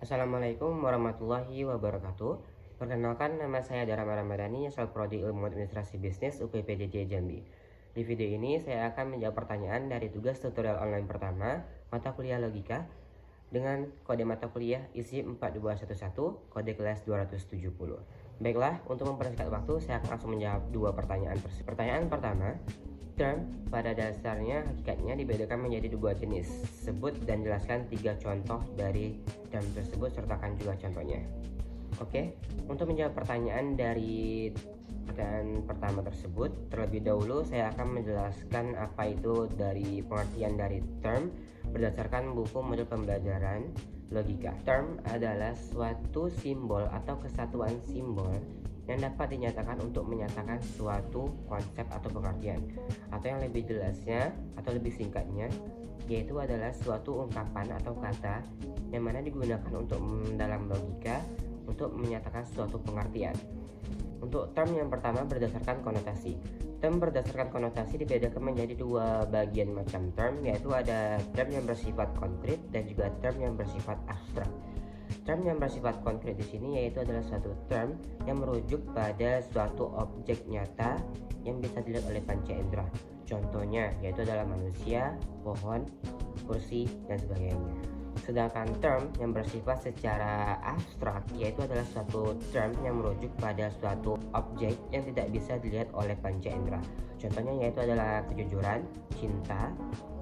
Assalamualaikum warahmatullahi wabarakatuh. Perkenalkan, nama saya Dharma Ramadhani, asal Prodi Ilmu Administrasi Bisnis UPPJJ Jambi. Di video ini saya akan menjawab pertanyaan dari tugas tutorial online pertama, mata kuliah logika, dengan kode mata kuliah isi 4211, kode kelas 270. Baiklah, untuk mempersingkat waktu, saya akan langsung menjawab dua pertanyaan tersebut. Pertanyaan pertama, term pada dasarnya hakikatnya dibedakan menjadi dua jenis. Sebut dan jelaskan 3 contoh dari term tersebut, sertakan juga contohnya. Oke, untuk menjawab pertanyaan dari pertanyaan pertama tersebut, terlebih dahulu saya akan menjelaskan apa itu dari pengertian dari term berdasarkan buku modul pembelajaran logika. Term adalah suatu simbol atau kesatuan simbol yang dapat dinyatakan untuk menyatakan suatu konsep atau pengertian, atau yang lebih jelasnya atau lebih singkatnya yaitu adalah suatu ungkapan atau kata yang mana digunakan untuk dalam logika untuk menyatakan suatu pengertian. Untuk term yang pertama berdasarkan konotasi. Term berdasarkan konotasi dibedakan menjadi dua bagian macam term, yaitu ada term yang bersifat konkret dan juga term yang bersifat abstrak. Term yang bersifat konkret di sini yaitu adalah suatu term yang merujuk pada suatu objek nyata yang bisa dilihat oleh panca indera. Contohnya yaitu adalah manusia, pohon, kursi, dan sebagainya. Sedangkan term yang bersifat secara abstrak yaitu adalah suatu term yang merujuk pada suatu objek yang tidak bisa dilihat oleh panca indera. Contohnya yaitu adalah kejujuran, cinta,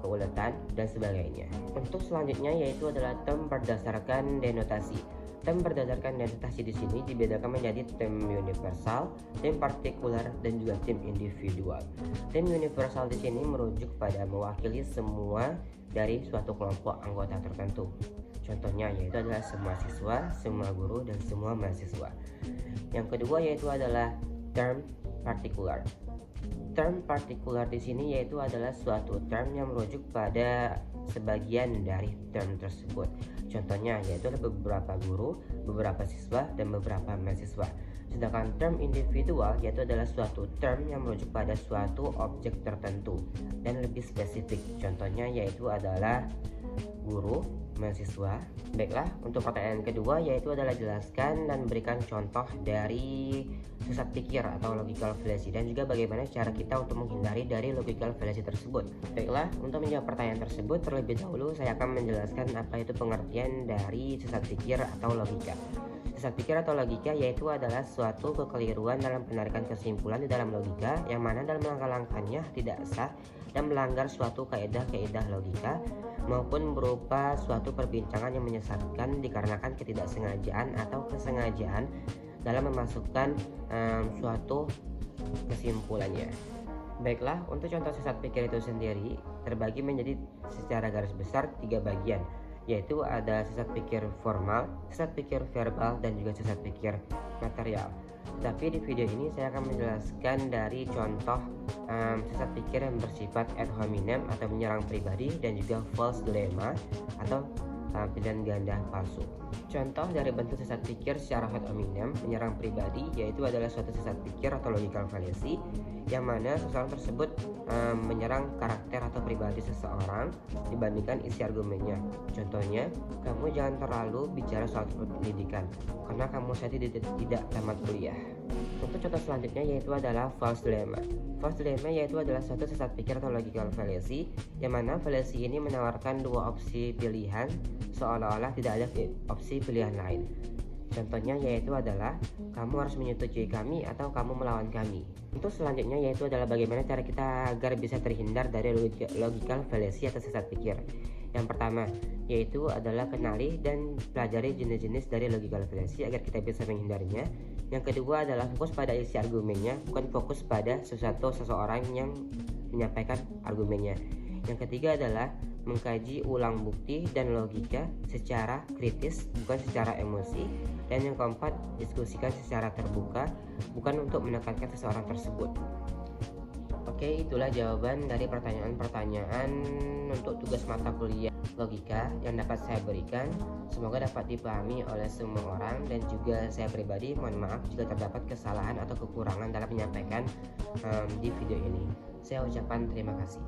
keuletan, dan sebagainya. Untuk selanjutnya yaitu adalah term berdasarkan denotasi. Term berdasarkan denotasi di sini dibedakan menjadi term universal, term partikular, dan juga term individual. Term universal di sini merujuk pada mewakili semua dari suatu kelompok anggota tertentu. Contohnya yaitu adalah semua siswa, semua guru, dan semua mahasiswa. Yang kedua yaitu adalah term partikular. Term partikular di sini yaitu adalah suatu term yang merujuk pada sebagian dari term tersebut. Contohnya yaitu beberapa guru, beberapa siswa, dan beberapa mahasiswa. Sedangkan term individual yaitu adalah suatu term yang merujuk pada suatu objek tertentu dan lebih spesifik. Contohnya yaitu adalah guru, mahasiswa. Baiklah, untuk pertanyaan kedua yaitu adalah jelaskan dan berikan contoh dari sesat pikir atau logical fallacy, dan juga bagaimana cara kita untuk menghindari dari logical fallacy tersebut. Baiklah, untuk menjawab pertanyaan tersebut terlebih dahulu saya akan menjelaskan apa itu pengertian dari sesat pikir atau logika. Sesat pikir atau logika yaitu adalah suatu kekeliruan dalam penarikan kesimpulan di dalam logika yang mana dalam langkah-langkahnya tidak sah dan melanggar suatu kaedah-kaedah logika, maupun berupa suatu perbincangan yang menyesatkan dikarenakan ketidaksengajaan atau kesengajaan dalam memasukkan suatu kesimpulannya. Baiklah, untuk contoh sesat pikir itu sendiri terbagi menjadi secara garis besar 3 bagian, yaitu ada sesat pikir formal, sesat pikir verbal, dan juga sesat pikir material. Tapi di video ini saya akan menjelaskan dari contoh sesat pikir yang bersifat ad hominem atau menyerang pribadi, dan juga false dilemma atau pilihan ganda palsu. Contoh dari bentuk sesat pikir secara ad hominem menyerang pribadi yaitu adalah suatu sesat pikir atau logical fallacy yang mana seseorang tersebut menyerang karakter atau pribadi seseorang dibandingkan isi argumennya. Contohnya, kamu jangan terlalu bicara soal pendidikan karena kamu saja tidak tamat kuliah. Untuk contoh selanjutnya yaitu adalah false dilemma. False dilemma yaitu adalah suatu sesat pikir atau logical fallacy yang mana fallacy ini menawarkan dua opsi pilihan seolah-olah tidak ada opsi pilihan lain. Contohnya yaitu adalah kamu harus menyetujui kami atau kamu melawan kami. Untuk selanjutnya yaitu adalah bagaimana cara kita agar bisa terhindar dari logical fallacy atau sesat pikir. Yang pertama yaitu adalah kenali dan pelajari jenis-jenis dari logical fallacy agar kita bisa menghindarinya. Yang kedua adalah fokus pada isi argumennya, bukan fokus pada seseorang yang menyampaikan argumennya. Yang ketiga adalah mengkaji ulang bukti dan logika secara kritis, bukan secara emosi. Dan yang keempat, diskusikan secara terbuka, bukan untuk menekankan seseorang tersebut. Oke, itulah jawaban dari pertanyaan-pertanyaan untuk tugas mata kuliah logika yang dapat saya berikan. Semoga dapat dipahami oleh semua orang, dan juga saya pribadi mohon maaf jika terdapat kesalahan atau kekurangan dalam menyampaikan di video ini. Saya ucapkan terima kasih.